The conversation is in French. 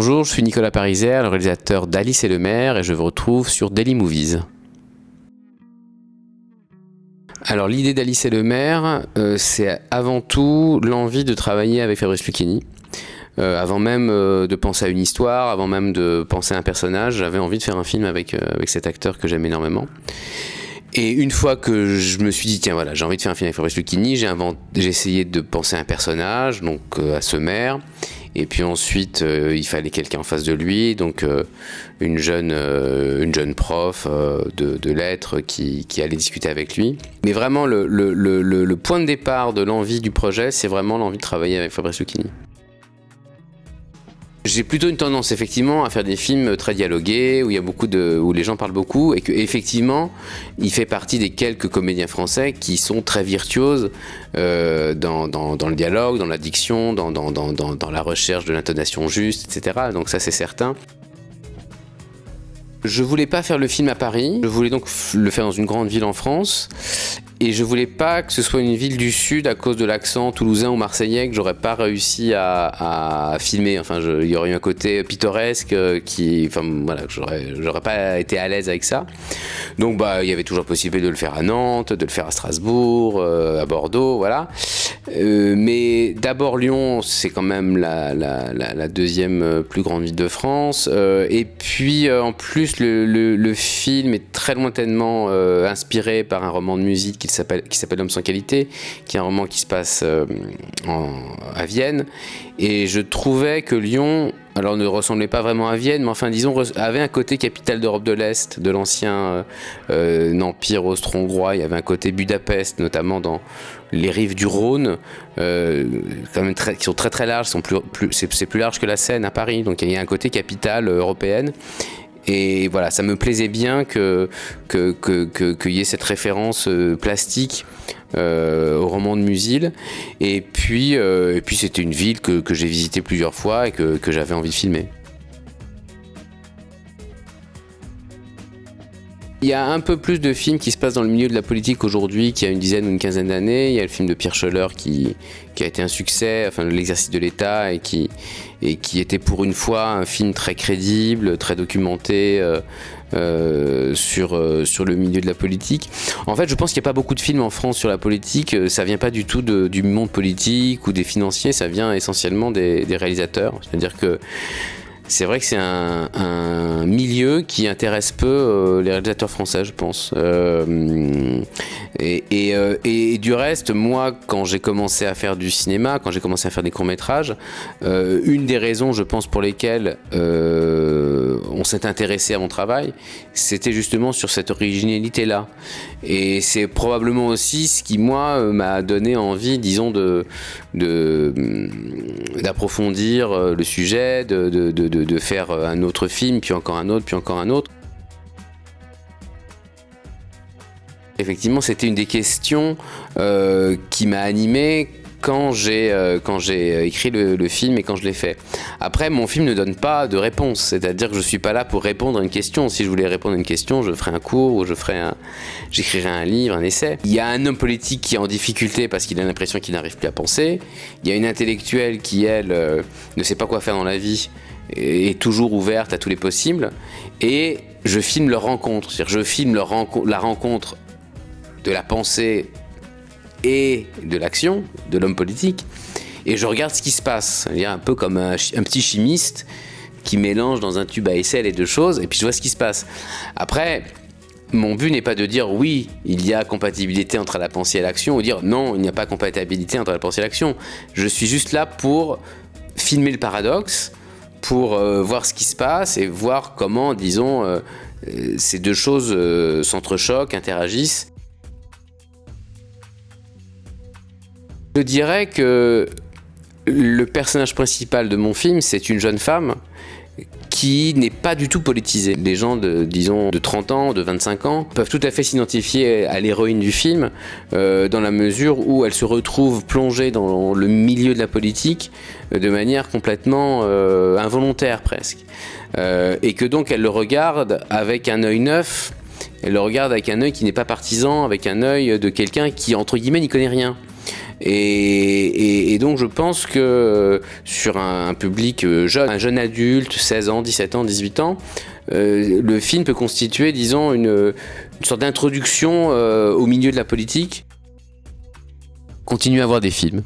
Bonjour, je suis Nicolas Pariser, le réalisateur d'Alice et le maire, et je vous retrouve sur Daily Movies. Alors l'idée d'Alice et le maire, c'est avant tout l'envie de travailler avec Fabrice Lucchini. Avant même de penser à une histoire, avant même de penser à un personnage, j'avais envie de faire un film avec cet acteur que j'aime énormément. Et une fois que je me suis dit, tiens voilà, j'ai envie de faire un film avec Fabrice Lucchini, j'ai essayé de penser à un personnage, donc à ce maire. Et puis ensuite, il fallait quelqu'un en face de lui, donc une jeune prof de lettres qui allait discuter avec lui. Mais vraiment, le point de départ de l'envie du projet, c'est vraiment l'envie de travailler avec Fabrice Lucchini. J'ai plutôt une tendance effectivement à faire des films très dialogués, où où les gens parlent beaucoup, et que effectivement, il fait partie des quelques comédiens français qui sont très virtuoses dans le dialogue, dans la diction, dans la recherche de l'intonation juste, etc. Donc ça c'est certain. Je voulais pas faire le film à Paris, je voulais donc le faire dans une grande ville en France. Et je voulais pas que ce soit une ville du Sud à cause de l'accent toulousain ou marseillais que j'aurais pas réussi à filmer. Enfin, il y aurait eu un côté pittoresque j'aurais pas été à l'aise avec ça. Donc, il y avait toujours possibilité de le faire à Nantes, de le faire à Strasbourg, à Bordeaux, voilà. Mais d'abord Lyon, c'est quand même la deuxième plus grande ville de France. Et puis, en plus, le film est très lointainement inspiré par un roman de musique qui s'appelle L'homme sans qualité, qui est un roman qui se passe à Vienne. Et je trouvais que Lyon, alors ne ressemblait pas vraiment à Vienne, mais enfin disons avait un côté capitale d'Europe de l'Est, de l'ancien empire austro-hongrois. Il y avait un côté Budapest, notamment dans les rives du Rhône, quand même qui sont très très larges, c'est plus large que la Seine à Paris, donc il y a un côté capitale européenne. Et voilà, ça me plaisait bien qu'il y ait cette référence plastique au roman de Musil. Et puis c'était une ville que j'ai visitée plusieurs fois et que j'avais envie de filmer. Il y a un peu plus de films qui se passent dans le milieu de la politique aujourd'hui qu'il y a une dizaine ou une quinzaine d'années. Il y a le film de Pierre Schoeller qui a été un succès, enfin l'exercice de l'État, et qui était pour une fois un film très crédible, très documenté sur le milieu de la politique. En fait, je pense qu'il n'y a pas beaucoup de films en France sur la politique. Ça vient pas du tout du monde politique ou des financiers, ça vient essentiellement des réalisateurs. C'est-à-dire que c'est vrai que c'est un milieu qui intéresse peu les réalisateurs français, je pense. Et du reste, moi, quand j'ai commencé à faire du cinéma, quand j'ai commencé à faire des courts-métrages, une des raisons, je pense, pour lesquelles on s'est intéressé à mon travail, c'était justement sur cette originalité-là. Et c'est probablement aussi ce qui, moi, m'a donné envie, disons, d'approfondir le sujet, de faire un autre film, puis encore un autre, puis encore un autre. Effectivement, c'était une des questions qui m'a animé quand j'ai écrit le film et quand je l'ai fait. Après, mon film ne donne pas de réponse, c'est-à-dire que je ne suis pas là pour répondre à une question. Si je voulais répondre à une question, je ferais un cours ou j'écrirais un livre, un essai. Il y a un homme politique qui est en difficulté parce qu'il a l'impression qu'il n'arrive plus à penser. Il y a une intellectuelle qui, elle, ne sait pas quoi faire dans la vie, est toujours ouverte à tous les possibles. Et je filme leur rencontre, c'est-à-dire je filme la rencontre de la pensée et de l'action de l'homme politique, et je regarde ce qui se passe, c'est-à-dire un peu comme un petit chimiste qui mélange dans un tube à essai les deux choses, et puis je vois ce qui se passe. Après, mon but n'est pas de dire oui, il y a compatibilité entre la pensée et l'action, ou dire non, il n'y a pas compatibilité entre la pensée et l'action. Je suis juste là pour filmer le paradoxe, pour voir ce qui se passe et voir comment, disons, ces deux choses s'entrechoquent, interagissent. Je dirais que le personnage principal de mon film, c'est une jeune femme qui n'est pas du tout politisée. Les gens de 30 ans, de 25 ans, peuvent tout à fait s'identifier à l'héroïne du film dans la mesure où elle se retrouve plongée dans le milieu de la politique de manière complètement involontaire presque. Et que donc elle le regarde avec un œil neuf, elle le regarde avec un œil qui n'est pas partisan, avec un œil de quelqu'un qui, entre guillemets, n'y connaît rien. Et donc je pense que sur un public jeune, un jeune adulte, 16 ans, 17 ans, 18 ans, le film peut constituer, disons, une sorte d'introduction au milieu de la politique. Continuez à voir des films.